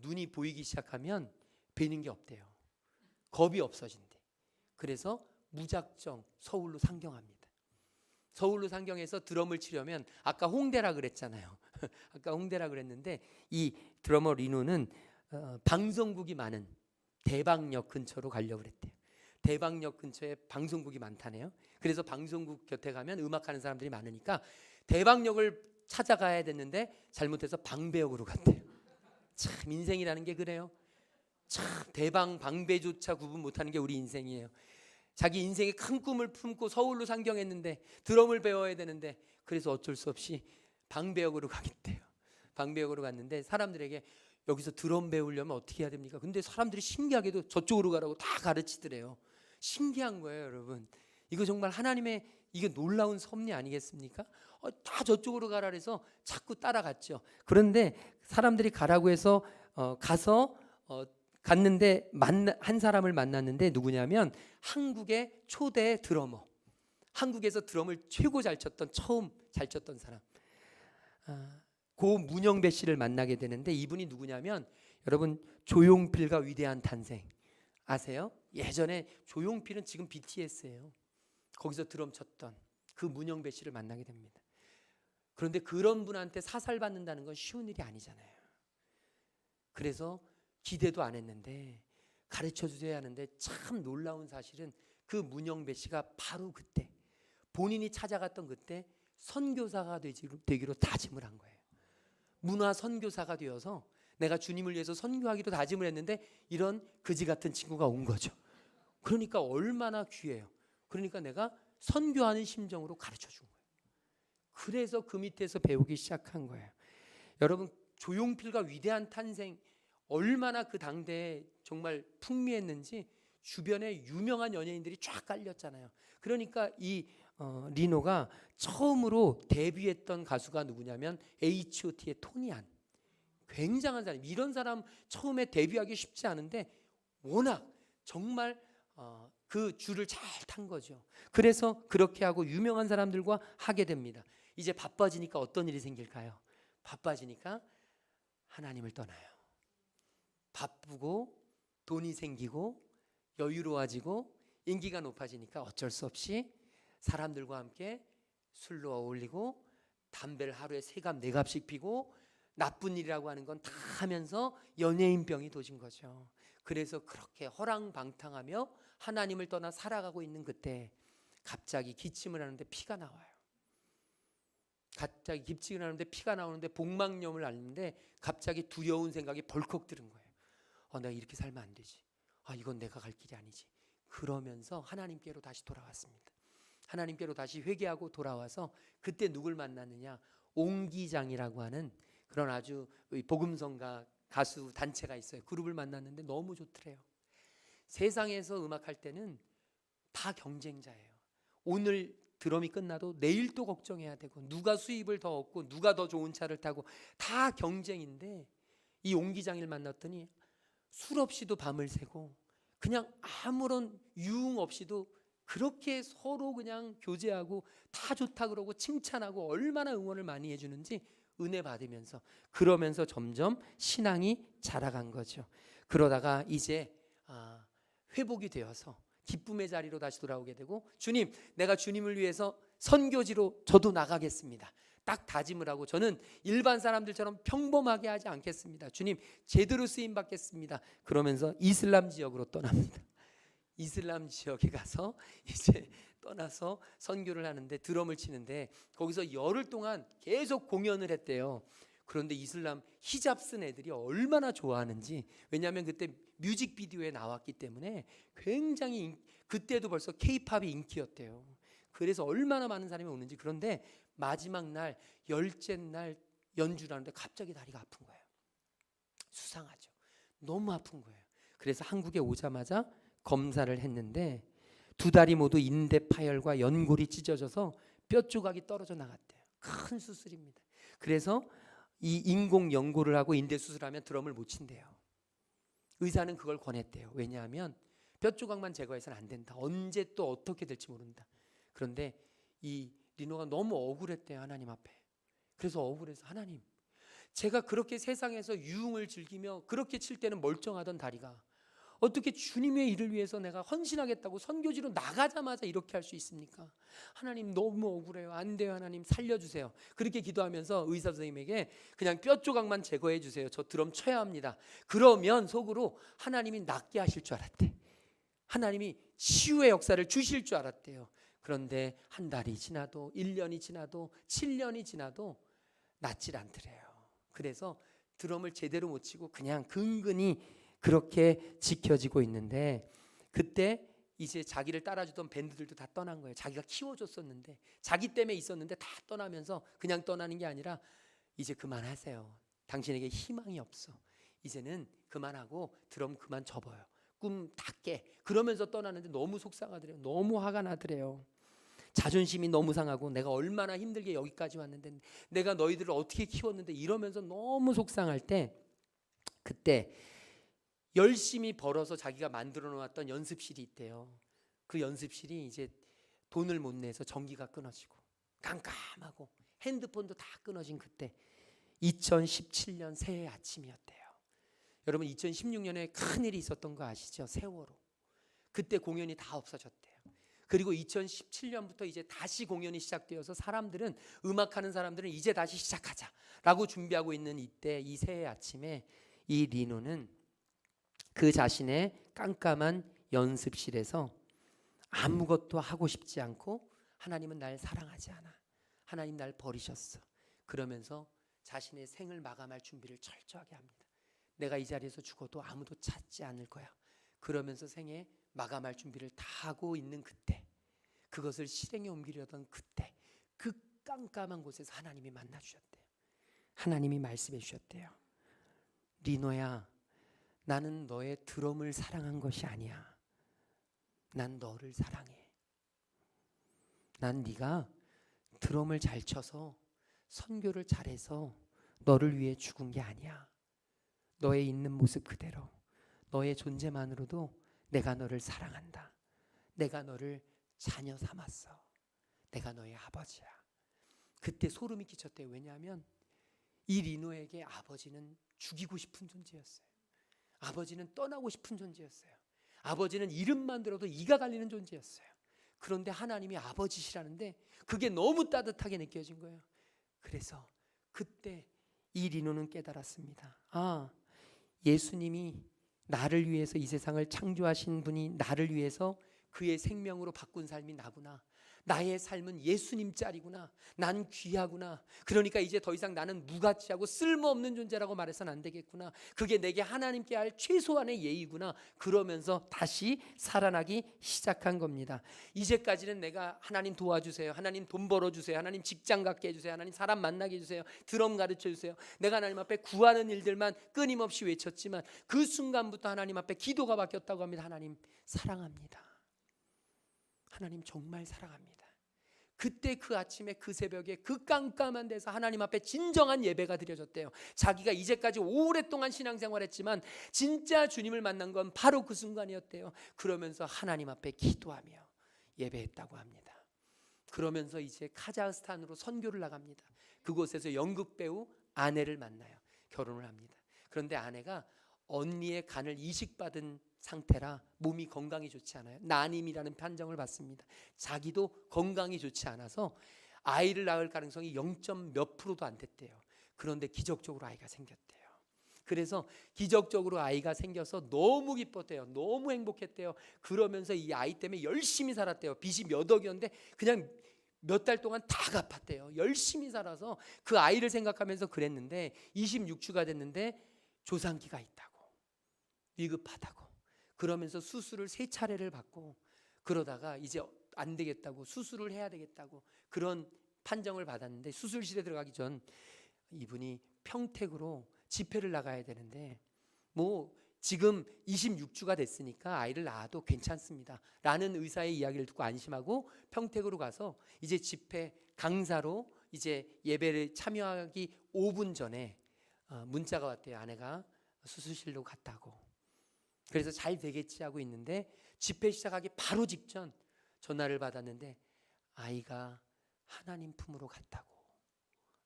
눈이 보이기 시작하면 뵈는 게 없대요. 겁이 없어진대. 그래서 무작정 서울로 상경합니다. 서울로 상경해서 드럼을 치려면, 아까 홍대라 그랬잖아요. 아까 홍대라 그랬는데 이 드러머 리노는 방송국이 많은 대방역 근처로 가려고 그랬대요. 대방역 근처에 방송국이 많다네요. 그래서 방송국 곁에 가면 음악하는 사람들이 많으니까 대방역을 찾아가야 됐는데 잘못해서 방배역으로 갔대요. 참 인생이라는 게 그래요. 참 대방 방배조차 구분 못하는 게 우리 인생이에요. 자기 인생의 큰 꿈을 품고 서울로 상경했는데 드럼을 배워야 되는데, 그래서 어쩔 수 없이 방배역으로 가겠대요. 방배역으로 갔는데 사람들에게 여기서 드럼 배우려면 어떻게 해야 됩니까? 근데 사람들이 신기하게도 저쪽으로 가라고 다 가르치더래요. 신기한 거예요, 여러분. 이거 정말 하나님의 이게 놀라운 섭리 아니겠습니까? 다 저쪽으로 가라 그래서 자꾸 따라갔죠. 그런데 사람들이 가라고 해서 가서 갔는데 한 사람을 만났는데 누구냐면 한국의 초대 드러머, 한국에서 드럼을 최고 잘 쳤던, 처음 잘 쳤던 사람, 고 문영배 씨를 만나게 되는데, 이분이 누구냐면 여러분 조용필과 위대한 탄생 아세요? 예전에 조용필은 지금 BTS예요. 거기서 드럼 쳤던 그 문영배 씨를 만나게 됩니다. 그런데 그런 분한테 사살받는다는 건 쉬운 일이 아니잖아요. 그래서 기대도 안 했는데 가르쳐 주셔야 하는데, 참 놀라운 사실은 그 문영배 씨가 바로 그때 본인이 찾아갔던 그때 선교사가 되기로 다짐을 한 거예요. 문화 선교사가 되어서 내가 주님을 위해서 선교하기로 다짐을 했는데 이런 그지 같은 친구가 온 거죠. 그러니까 얼마나 귀해요. 그러니까 내가 선교하는 심정으로 가르쳐 준 거예요. 그래서 그 밑에서 배우기 시작한 거예요. 여러분 조용필과 위대한 탄생 얼마나 그 당대에 정말 풍미했는지 주변에 유명한 연예인들이 쫙 깔렸잖아요. 그러니까 이 리노가 처음으로 데뷔했던 가수가 누구냐면 H.O.T의 토니안. 굉장한 사람. 이런 사람 처음에 데뷔하기 쉽지 않은데 워낙 정말 그 줄을 잘 탄 거죠. 그래서 그렇게 하고 유명한 사람들과 하게 됩니다. 이제 바빠지니까 어떤 일이 생길까요? 바빠지니까 하나님을 떠나요. 바쁘고 돈이 생기고 여유로워지고 인기가 높아지니까 어쩔 수 없이 사람들과 함께 술로 어울리고 담배를 하루에 3갑 4갑씩 피고 나쁜 일이라고 하는 건 다 하면서 연예인병이 도진 거죠. 그래서 그렇게 허랑방탕하며 하나님을 떠나 살아가고 있는 그때 갑자기 기침을 하는데 피가 나와요. 갑자기 기침을 하는데 피가 나오는데 복막염을 앓는데 갑자기 두려운 생각이 벌컥 드는 거예요. 내가 이렇게 살면 안 되지. 이건 내가 갈 길이 아니지. 그러면서 하나님께로 다시 돌아왔습니다. 하나님께로 다시 회개하고 돌아와서 그때 누굴 만났느냐? 옹기장이라고 하는 그런 아주 복음성가 가수 단체가 있어요. 그룹을 만났는데 너무 좋더래요. 세상에서 음악할 때는 다 경쟁자예요. 오늘 드럼이 끝나도 내일 또 걱정해야 되고 누가 수입을 더 얻고 누가 더 좋은 차를 타고 다 경쟁인데, 이 옹기장을 만났더니 술 없이도 밤을 새고 그냥 아무런 유흥 없이도 그렇게 서로 그냥 교제하고 다 좋다 그러고 칭찬하고 얼마나 응원을 많이 해주는지 은혜 받으면서, 그러면서 점점 신앙이 자라간 거죠. 그러다가 이제 회복이 되어서 기쁨의 자리로 다시 돌아오게 되고, 주님, 내가 주님을 위해서 선교지로 저도 나가겠습니다. 딱 다짐을 하고 저는 일반 사람들처럼 평범하게 하지 않겠습니다. 주님, 제대로 쓰임 받겠습니다. 그러면서 이슬람 지역으로 떠납니다. 이슬람 지역에 가서 이제 떠나서 선교를 하는데 드럼을 치는데 거기서 열흘 동안 계속 공연을 했대요. 그런데 이슬람 히잡 쓴 애들이 얼마나 좋아하는지, 왜냐하면 그때 뮤직비디오에 나왔기 때문에 굉장히 그때도 벌써 케이팝이 인기였대요. 그래서 얼마나 많은 사람이 오는지. 그런데 마지막 날 열째 날 연주를 하는데 갑자기 다리가 아픈 거예요. 수상하죠. 너무 아픈 거예요. 그래서 한국에 오자마자 검사를 했는데 두 다리 모두 인대 파열과 연골이 찢어져서 뼈 조각이 떨어져 나갔대요. 큰 수술입니다. 그래서 이 인공 연골을 하고 인대 수술하면 드럼을 못 친대요. 의사는 그걸 권했대요. 왜냐하면 뼈 조각만 제거해서는 안 된다. 언제 또 어떻게 될지 모른다. 그런데 이 리노가 너무 억울했대요, 하나님 앞에. 그래서 억울해서, 하나님, 제가 그렇게 세상에서 유흥을 즐기며 그렇게 칠 때는 멀쩡하던 다리가 어떻게 주님의 일을 위해서 내가 헌신하겠다고 선교지로 나가자마자 이렇게 할 수 있습니까? 하나님, 너무 억울해요. 안 돼요. 하나님, 살려주세요. 그렇게 기도하면서 의사 선생님에게 그냥 뼈 조각만 제거해 주세요. 저 드럼 쳐야 합니다. 그러면 속으로 하나님이 낫게 하실 줄 알았대. 하나님이 치유의 역사를 주실 줄 알았대요. 그런데 한 달이 지나도 1년이 지나도 7년이 지나도 낫질 않더래요. 그래서 드럼을 제대로 못 치고 그냥 근근히 그렇게 지켜지고 있는데, 그때 이제 자기를 따라주던 밴드들도 다 떠난 거예요. 자기가 키워줬었는데, 자기 때문에 있었는데 다 떠나면서 그냥 떠나는 게 아니라 이제 그만하세요. 당신에게 희망이 없어. 이제는 그만하고 드럼 그만 접어요. 꿈 다 깨. 그러면서 떠나는데 너무 속상하더래요. 너무 화가 나더래요. 자존심이 너무 상하고 내가 얼마나 힘들게 여기까지 왔는데 내가 너희들을 어떻게 키웠는데, 이러면서 너무 속상할 때 그때 열심히 벌어서 자기가 만들어 놓았던 연습실이 있대요. 그 연습실이 이제 돈을 못 내서 전기가 끊어지고 깜깜하고 핸드폰도 다 끊어진 그때 2017년 새해 아침이었대요. 여러분, 2016년에 큰일이 있었던 거 아시죠? 세월호. 그때 공연이 다 없어졌대요. 그리고 2017년부터 이제 다시 공연이 시작되어서 사람들은, 음악하는 사람들은 이제 다시 시작하자라고 준비하고 있는 이때, 이 새해 아침에 이 리노는 그 자신의 깜깜한 연습실에서 아무것도 하고 싶지 않고, 하나님은 날 사랑하지 않아, 하나님 날 버리셨어, 그러면서 자신의 생을 마감할 준비를 철저하게 합니다. 내가 이 자리에서 죽어도 아무도 찾지 않을 거야. 그러면서 생에 마감할 준비를 다 하고 있는 그때, 그것을 실행에 옮기려던 그때, 그 깜깜한 곳에서 하나님이 만나 주셨대요. 하나님이 말씀해 주셨대요. 리노야, 나는 너의 드럼을 사랑한 것이 아니야. 난 너를 사랑해. 난 네가 드럼을 잘 쳐서 선교를 잘해서 너를 위해 죽은 게 아니야. 너의 있는 모습 그대로, 너의 존재만으로도 내가 너를 사랑한다. 내가 너를 자녀 삼았어. 내가 너의 아버지야. 그때 소름이 끼쳤대요. 왜냐하면 이 리노에게 아버지는 죽이고 싶은 존재였어요. 아버지는 떠나고 싶은 존재였어요. 아버지는 이름만 들어도 이가 갈리는 존재였어요. 그런데 하나님이 아버지시라는데 그게 너무 따뜻하게 느껴진 거예요. 그래서 그때 이 리노는 깨달았습니다. 아, 예수님이 나를 위해서 이 세상을 창조하신 분이 나를 위해서 그의 생명으로 바꾼 삶이 나구나. 나의 삶은 예수님 짤이구나. 난 귀하구나. 그러니까 이제 더 이상 나는 무가치하고 쓸모없는 존재라고 말해서는 안 되겠구나. 그게 내게 하나님께 할 최소한의 예의구나. 그러면서 다시 살아나기 시작한 겁니다. 이제까지는 내가 하나님 도와주세요, 하나님 돈 벌어주세요, 하나님 직장 갖게 해주세요, 하나님 사람 만나게 해주세요, 드럼 가르쳐주세요, 내가 하나님 앞에 구하는 일들만 끊임없이 외쳤지만 그 순간부터 하나님 앞에 기도가 바뀌었다고 합니다. 하나님 사랑합니다. 하나님 정말 사랑합니다. 그때 그 아침에 그 새벽에 그 깜깜한 데서 하나님 앞에 진정한 예배가 드려졌대요. 자기가 이제까지 오랫동안 신앙생활했지만 진짜 주님을 만난 건 바로 그 순간이었대요. 그러면서 하나님 앞에 기도하며 예배했다고 합니다. 그러면서 이제 카자흐스탄으로 선교를 나갑니다. 그곳에서 연극 배우 아내를 만나요. 결혼을 합니다. 그런데 아내가 언니의 간을 이식받은 상태라 몸이 건강이 좋지 않아요. 난임이라는 판정을 받습니다. 자기도 건강이 좋지 않아서 아이를 낳을 가능성이 0. 몇 %도 안 됐대요. 그런데 기적적으로 아이가 생겼대요. 그래서 기적적으로 아이가 생겨서 너무 기뻤대요. 너무 행복했대요. 그러면서 이 아이 때문에 열심히 살았대요. 빚이 몇 억이었는데 그냥 몇 달 동안 다 갚았대요. 열심히 살아서 그 아이를 생각하면서 그랬는데 26주가 됐는데 조상기가 있다고, 위급하다고, 그러면서 수술을 3차례를 받고, 그러다가 이제 안 되겠다고, 수술을 해야 되겠다고 그런 판정을 받았는데, 수술실에 들어가기 전 이분이 평택으로 집회를 나가야 되는데, 뭐 지금 26주가 됐으니까 아이를 낳아도 괜찮습니다 라는 의사의 이야기를 듣고 안심하고 평택으로 가서 이제 집회 강사로 이제 예배를 참여하기 5분 전에 문자가 왔대요. 아내가 수술실로 갔다고. 그래서 잘 되겠지 하고 있는데 집회 시작하기 바로 직전 전화를 받았는데 아이가 하나님 품으로 갔다고,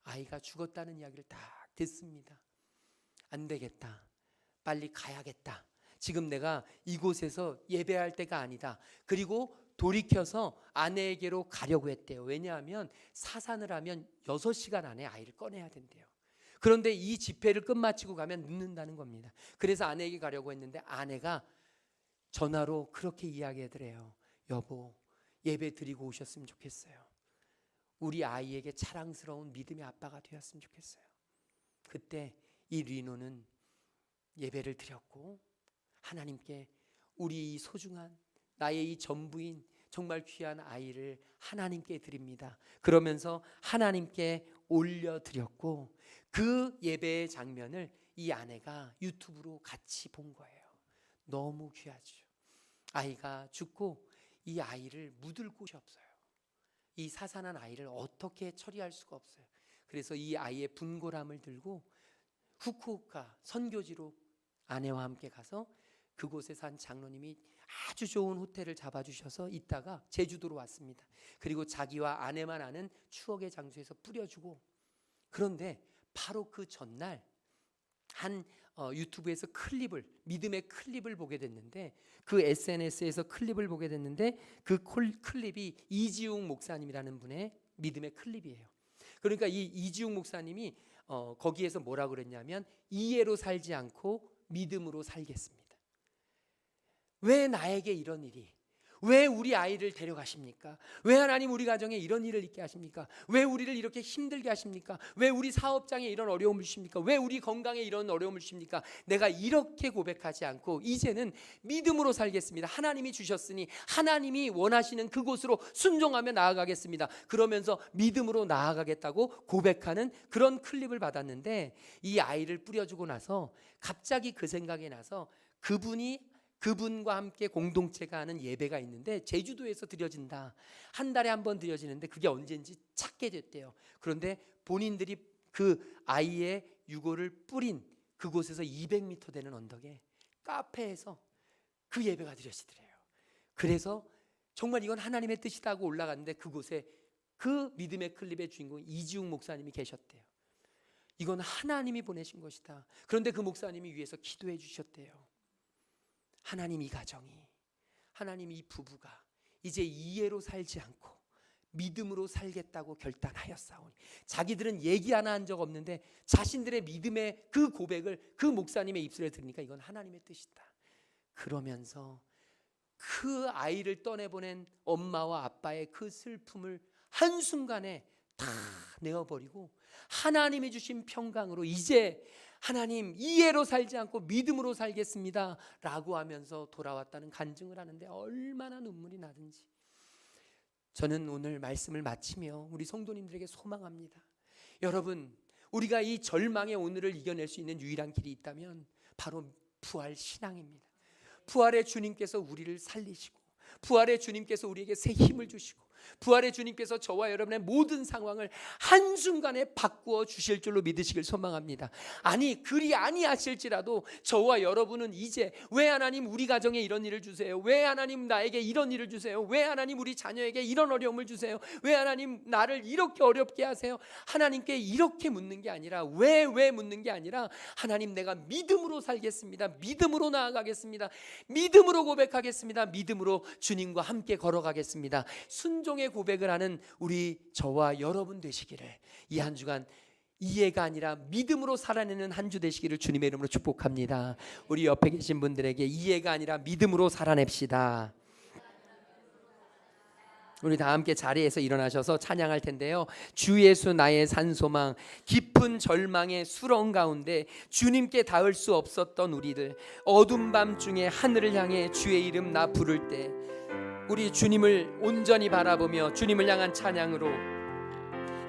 아이가 죽었다는 이야기를 딱 듣습니다. 안 되겠다, 빨리 가야겠다, 지금 내가 이곳에서 예배할 때가 아니다. 그리고 돌이켜서 아내에게로 가려고 했대요. 왜냐하면 사산을 하면 6시간 안에 아이를 꺼내야 된대요. 그런데 이 집회를 끝마치고 가면 늦는다는 겁니다. 그래서 아내에게 가려고 했는데 아내가 전화로 그렇게 이야기하더래요. 여보, 예배 드리고 오셨으면 좋겠어요. 우리 아이에게 자랑스러운 믿음의 아빠가 되었으면 좋겠어요. 그때 이 리노는 예배를 드렸고 하나님께 우리 이 소중한 나의 이 전부인 정말 귀한 아이를 하나님께 드립니다. 그러면서 하나님께 올려드렸고, 그 예배의 장면을 이 아내가 유튜브로 같이 본 거예요. 너무 귀하죠. 아이가 죽고 이 아이를 묻을 곳이 없어요. 이 사산한 아이를 어떻게 처리할 수가 없어요. 그래서 이 아이의 분골함을 들고 후쿠오카 선교지로 아내와 함께 가서 그곳에 산 장로님이 아주 좋은 호텔을 잡아주셔서 있다가 제주도로 왔습니다. 그리고 자기와 아내만 아는 추억의 장소에서 뿌려주고, 그런데 바로 그 전날 한 유튜브에서 믿음의 클립을 보게 됐는데, 그 SNS에서 클립을 보게 됐는데 그 클립이 이지웅 목사님이라는 분의 믿음의 클립이에요. 그러니까 이 이지웅 목사님이 거기에서 뭐라고 그랬냐면, 이해로 살지 않고 믿음으로 살겠습니다. 왜 나에게 이런 일이, 왜 우리 아이를 데려가십니까? 왜 하나님 우리 가정에 이런 일을 있게 하십니까? 왜 우리를 이렇게 힘들게 하십니까? 왜 우리 사업장에 이런 어려움을 주십니까? 왜 우리 건강에 이런 어려움을 주십니까? 내가 이렇게 고백하지 않고 이제는 믿음으로 살겠습니다. 하나님이 주셨으니 하나님이 원하시는 그곳으로 순종하며 나아가겠습니다. 그러면서 믿음으로 나아가겠다고 고백하는 그런 클립을 받았는데, 이 아이를 뿌려주고 나서 갑자기 그 생각이 나서 그분과 함께 공동체가 하는 예배가 있는데 제주도에서 드려진다. 한 달에 한 번 드려지는데 그게 언제인지 찾게 됐대요. 그런데 본인들이 그 아이의 유골을 뿌린 그곳에서 200m 되는 언덕에 카페에서 그 예배가 드려지더래요. 그래서 정말 이건 하나님의 뜻이다 하고 올라갔는데 그곳에 그 믿음의 클립의 주인공 이지웅 목사님이 계셨대요. 이건 하나님이 보내신 것이다. 그런데 그 목사님이 위에서 기도해 주셨대요. 하나님, 이 가정이, 하나님 이 부부가 이제 이해로 살지 않고 믿음으로 살겠다고 결단하였사오니, 자기들은 얘기 하나 한 적 없는데 자신들의 믿음의 그 고백을 그 목사님의 입술에 들으니까 이건 하나님의 뜻이다. 그러면서 그 아이를 떠내보낸 엄마와 아빠의 그 슬픔을 한순간에 다 내어버리고 하나님이 주신 평강으로 이제 하나님 이해로 살지 않고 믿음으로 살겠습니다 라고 하면서 돌아왔다는 간증을 하는데 얼마나 눈물이 나든지. 저는 오늘 말씀을 마치며 우리 성도님들에게 소망합니다. 여러분, 우리가 이 절망의 오늘을 이겨낼 수 있는 유일한 길이 있다면 바로 부활 신앙입니다. 부활의 주님께서 우리를 살리시고, 부활의 주님께서 우리에게 새 힘을 주시고, 부활의 주님께서 저와 여러분의 모든 상황을 한순간에 바꾸어 주실 줄로 믿으시길 소망합니다. 아니, 그리 아니하실지라도 저와 여러분은 이제 왜 하나님 우리 가정에 이런 일을 주세요? 왜 하나님 나에게 이런 일을 주세요? 왜 하나님 우리 자녀에게 이런 어려움을 주세요? 왜 하나님 나를 이렇게 어렵게 하세요? 하나님께 이렇게 묻는 게 아니라 왜 묻는 게 아니라, 하나님 내가 믿음으로 살겠습니다. 믿음으로 나아가겠습니다. 믿음으로 고백하겠습니다. 믿음으로 주님과 함께 걸어가겠습니다. 순종의 고백을 하는 우리 저와 여러분 되시기를 이 한 주간 이해가 아니라 믿음으로 살아내는 한 주 되시기를 주님의 이름으로 축복합니다. 우리 옆에 계신 분들에게 이해가 아니라 믿음으로 살아냅시다. 우리 다 함께 자리에서 일어나셔서 찬양할 텐데요. 주 예수 나의 산소망. 깊은 절망의 수렁 가운데 주님께 닿을 수 없었던 우리들, 어둠 밤중에 하늘을 향해 주의 이름 나 부를 때 우리 주님을 온전히 바라보며 주님을 향한 찬양으로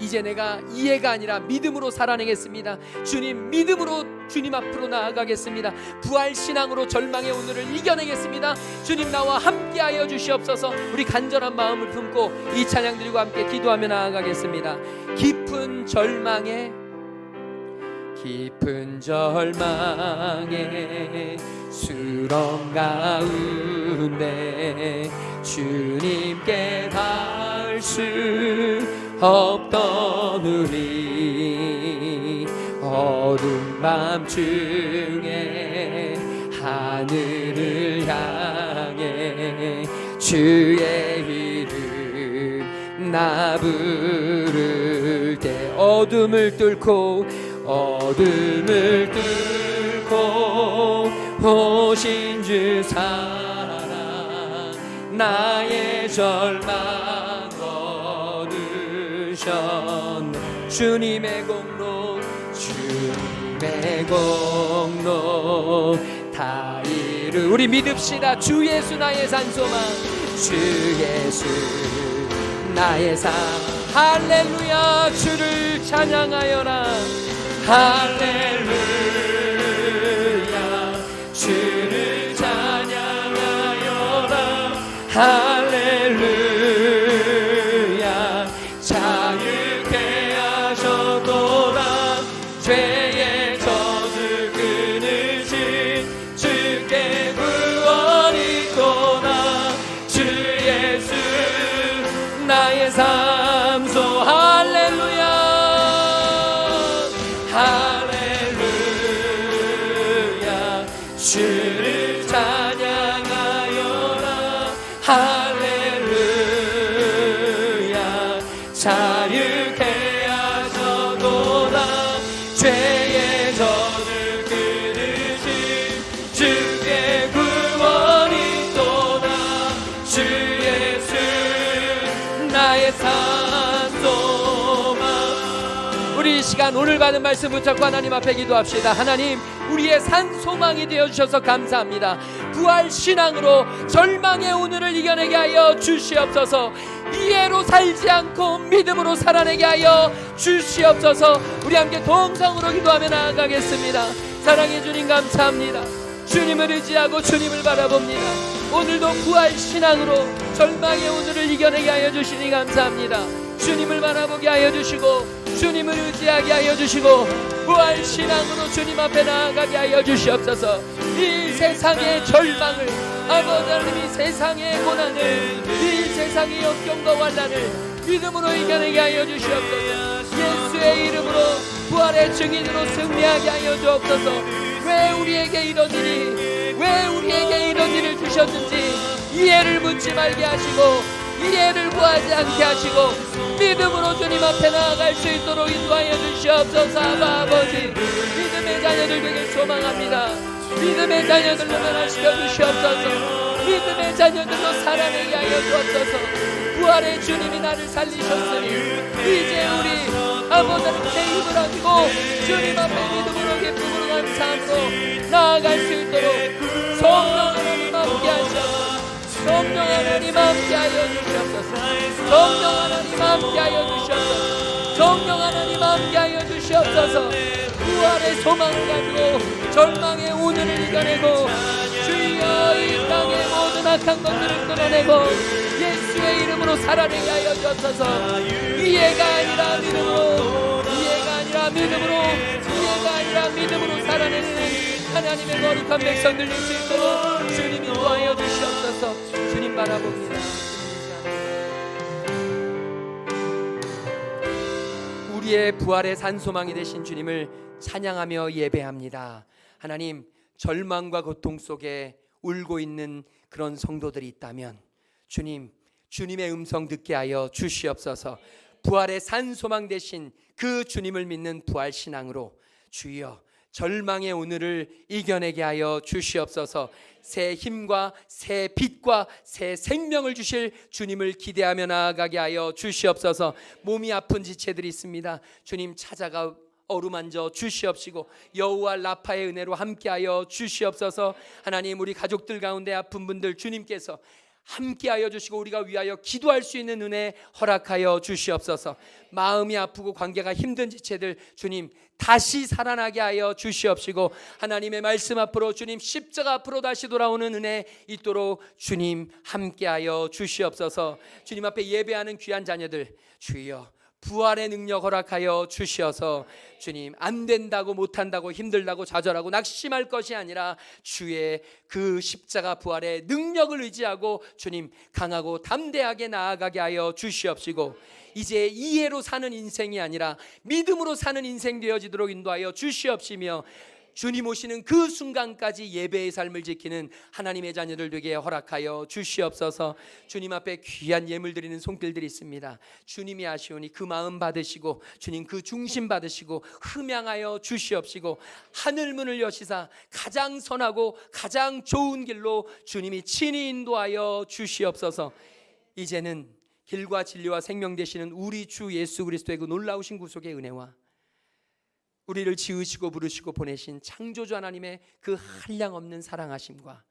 이제 내가 이해가 아니라 믿음으로 살아내겠습니다. 주님, 믿음으로 주님 앞으로 나아가겠습니다. 부활신앙으로 절망의 오늘을 이겨내겠습니다. 주님, 나와 함께하여 주시옵소서. 우리 간절한 마음을 품고 이 찬양 드리고 함께 기도하며 나아가겠습니다. 깊은 절망의 수렁 가운데 주님께 닿을 수 없던 우리, 어두운 밤중에 하늘을 향해 주의 이름 나 부를 때 어둠을 뚫고 오신 주 사랑 나의 절망 거두셨네. 주님의 공로 다 이루 우리 믿읍시다. 주 예수 나의 산소망, 주 예수 나의 산. 할렐루야. 주를 찬양하여라. 할렐루야. 주를 찬양하여라. 할렐루야. 자유케 하셨도다. 죄의 젖을 끊으신 주께 구원이 있도다. 주 예수 나의 삶소. 할렐루야. 할렐루야. 주를 찬양하여라. 할렐루야. 자유케 하셔도다. 죄의 젖을 끊으신 주께 구원이 있도다. 주 예수 나의 산소망. 우리 이 시간 오늘 받은 말씀 붙잡고 하나님 앞에 기도합시다. 하나님, 우리의 산소망이 되어주셔서 감사합니다. 부활신앙으로 절망의 오늘을 이겨내게 하여 주시옵소서. 이해로 살지 않고 믿음으로 살아내게 하여 주시옵소서. 우리 함께 동성으로 기도하며 나아가겠습니다. 사랑의 주님 감사합니다. 주님을 의지하고 주님을 바라봅니다. 오늘도 부활신앙으로 절망의 오늘을 이겨내게 하여 주시니 감사합니다. 주님을 바라보게 하여 주시고 주님을 의지하게 하여 주시고 부활신앙으로 주님 앞에 나아가게 하여 주시옵소서. 이 세상의 절망을, 아버지 하나님, 이 세상의 고난을, 이 세상의 역경과 환난을 믿음으로 이겨내게 하여 주시옵소서. 예수의 이름으로 부활의 증인으로 승리하게 하여 주옵소서. 왜 우리에게 이런 일이, 왜 우리에게 이런 일을 주셨는지 이해를 묻지 말게 하시고 이해를 구하지 않게 하시고 믿음으로 주님 앞에 나아갈 수 있도록 인도하여 주시옵소서. 아버지, 믿음의 자녀들 되길 소망합니다. 믿음의 자녀들로 변화시켜 주시옵소서. 믿음의 자녀들로 살아내게 하여 주옵소서. 부활의 주님이 나를 살리셨으니 이제 우리 아버지는 새 힘을 얻고 주님 앞에 믿음으로 기쁨으로 감사함으로 나아갈 수 있도록 성령 하나님 함께 하시옵소서. 성령 하나님 함께하여 주시옵소서. 성령 하나님 함께하여 주시옵소서. 성령 하나님 함께하여 주시옵소서. 부활의 소망을 가지고 절망의 오늘을 이겨내고 주여 이 땅의 모든 악한 것들을 끊어내고 예수의 이름으로 살아내게 하여 주옵소서. 이해가 아니라 믿음으로, 이해가 아니라 믿음으로, 이해가 아니라 믿음으로 살아내는 하나님의 거룩한 백성들 될 수 있도록 주님이 도와여 주시옵소서. 주님 바라봅니다. 우리의 부활의 산소망이 되신 주님을 찬양하며 예배합니다. 하나님, 절망과 고통 속에 울고 있는 그런 성도들이 있다면 주님, 주님의 음성 듣게 하여 주시옵소서. 부활의 산소망 되신 그 주님을 믿는 부활 신앙으로 주여 절망의 오늘을 이겨내게 하여 주시옵소서. 새 힘과 새 빛과 새 생명을 주실 주님을 기대하며 나아가게 하여 주시옵소서. 몸이 아픈 지체들이 있습니다. 주님 찾아가 어루만져 주시옵시고 여호와 라파의 은혜로 함께하여 주시옵소서. 하나님, 우리 가족들 가운데 아픈 분들 주님께서 함께하여 주시고 우리가 위하여 기도할 수 있는 은혜 허락하여 주시옵소서. 마음이 아프고 관계가 힘든 지체들 주님 다시 살아나게 하여 주시옵시고 하나님의 말씀 앞으로 주님 십자가 앞으로 다시 돌아오는 은혜 있도록 주님 함께하여 주시옵소서. 주님 앞에 예배하는 귀한 자녀들 주여 부활의 능력 허락하여 주시어서 주님 안 된다고 못한다고 힘들다고 좌절하고 낙심할 것이 아니라 주의 그 십자가 부활의 능력을 의지하고 주님 강하고 담대하게 나아가게 하여 주시옵시고 이제 이해로 사는 인생이 아니라 믿음으로 사는 인생 되어지도록 인도하여 주시옵시며 주님 오시는 그 순간까지 예배의 삶을 지키는 하나님의 자녀들 되게 허락하여 주시옵소서. 주님 앞에 귀한 예물 드리는 손길들이 있습니다. 주님이 아시오니 그 마음 받으시고 주님 그 중심 받으시고 흠양하여 주시옵시고 하늘 문을 여시사 가장 선하고 가장 좋은 길로 주님이 친히 인도하여 주시옵소서. 이제는 길과 진리와 생명 되시는 우리 주 예수 그리스도의 그 놀라우신 구속의 은혜와 우리를 지으시고 부르시고 보내신 창조주 하나님의 그 한량없는 사랑하심과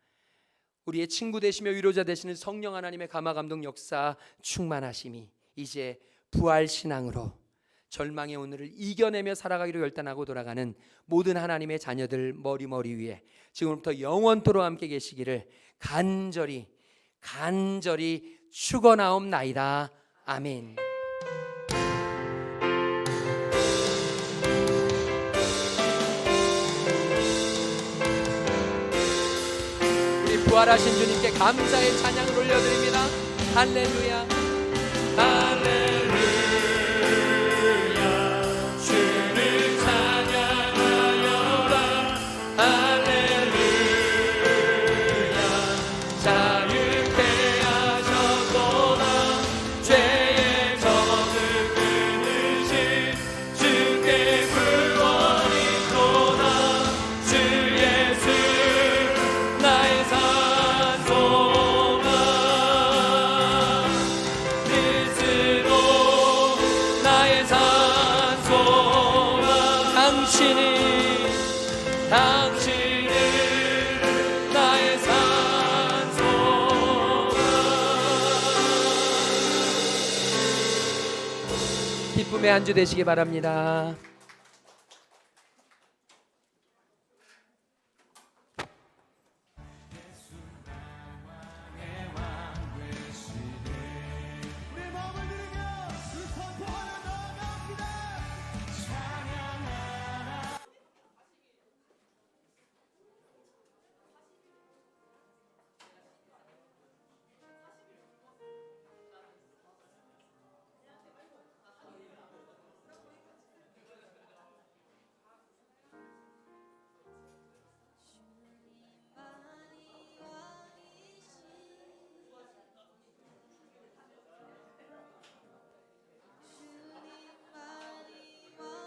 우리의 친구 되시며 위로자 되시는 성령 하나님의 감화 감동 역사 충만하심이 이제 부활 신앙으로 절망의 오늘을 이겨내며 살아가기로 결단하고 돌아가는 모든 하나님의 자녀들 머리 위에 지금부터 영원토록 함께 계시기를 간절히 축원하옵나이다. 아멘. 부활하신 주님께 감사의 찬양을 올려드립니다. 할렐루야 할렐루야 주를 찬양하여라. 할렐루야 자유케 하셨도다. 죄의 정을 끊으신 주께 구원이 있도다. 주 예수 나의 당신은 나의 산소망. 기쁨의 한 주 되시기 바랍니다.